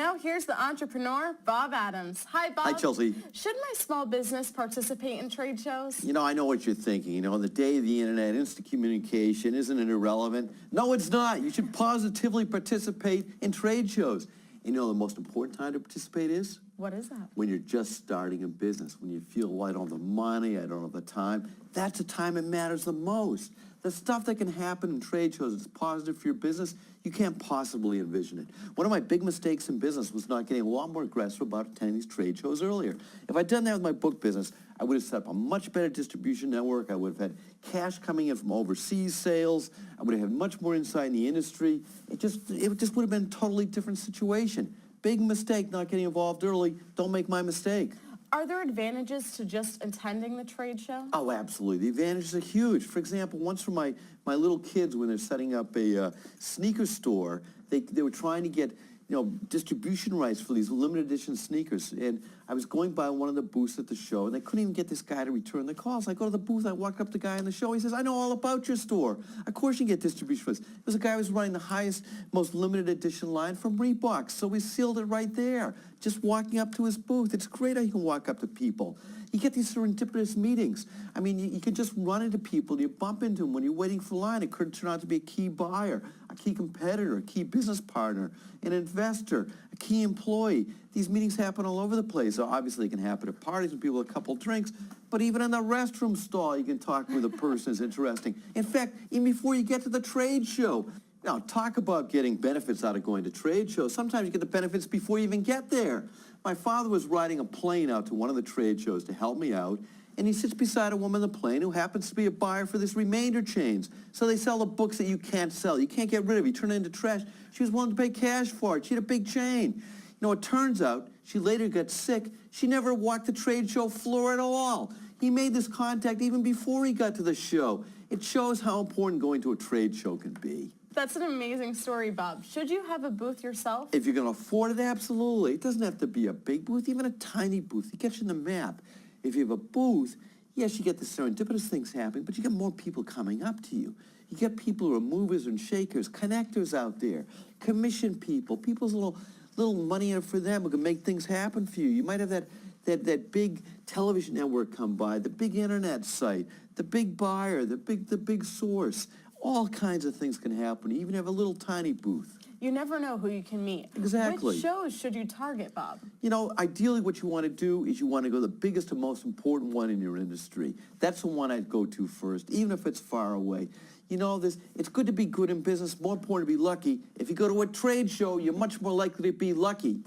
now here's the entrepreneur, Bob Adams. Hi, Bob. Hi, Chelsea. Should my small business participate in trade shows? You know, I know what you're thinking. You know, in the day of the internet, instant communication, isn't it irrelevant? No, it's not. You should positively participate in trade shows. And you know the most important time to participate is? What is that? When you're just starting a business, when you feel, well, I don't have the money, I don't have the time. That's the time it matters the most. The stuff that can happen in trade shows that's positive for your business, you can't possibly envision it. One of my big mistakes in business was not getting a lot more aggressive about attending these trade shows earlier. If I'd done that with my book business, I would have set up a much better distribution network. I would have had cash coming in from overseas sales. I would have had much more insight in the industry. It just would have been a totally different situation. Big mistake not getting involved early. Don't make my mistake. Are there advantages to just attending the trade show? Oh, absolutely. The advantages are huge. For example, once for my little kids, when they're setting up a sneaker store, they were trying to get, distribution rights for these limited edition sneakers. And I was going by one of the booths at the show, and they couldn't even get this guy to return the calls. I go to the booth, I walk up to the guy in the show, he says, I know all about your store. Of course you get distribution rights. It was a guy who was running the highest, most limited edition line from Reebok, so we sealed it right there. Just walking up to his booth. It's great how you can walk up to people. You get these serendipitous meetings. I mean, you can just run into people, you bump into them when you're waiting for line. It could turn out to be a key buyer, a key competitor, a key business partner, an investor, a key employee. These meetings happen all over the place. So obviously, it can happen at parties with people with a couple drinks, but even in the restroom stall, you can talk with a person who's interesting. In fact, even before you get to the trade show, now, talk about getting benefits out of going to trade shows. Sometimes you get the benefits before you even get there. My father was riding a plane out to one of the trade shows to help me out, and he sits beside a woman on the plane who happens to be a buyer for this remainder chains. So they sell the books that you can't sell. You can't get rid of. You turn it into trash. She was willing to pay cash for it. She had a big chain. It turns out she later got sick. She never walked the trade show floor at all. He made this contact even before he got to the show. It shows how important going to a trade show can be. That's an amazing story, Bob. Should you have a booth yourself? If you're going to afford it, absolutely. It doesn't have to be a big booth, even a tiny booth. It gets you in the map. If you have a booth, yes, you get the serendipitous things happening, but you get more people coming up to you. You get people who are movers and shakers, connectors out there, commission people, people's little money in it for them who can make things happen for you. You might have that big television network come by, the big internet site, the big buyer, the big source. All kinds of things can happen. You even have a little tiny booth. You never know who you can meet. Exactly. Which shows should you target, Bob? Ideally what you want to do is you want to go to the biggest and most important one in your industry. That's the one I'd go to first, even if it's far away. It's good to be good in business, more important to be lucky. If you go to a trade show, you're much more likely to be lucky.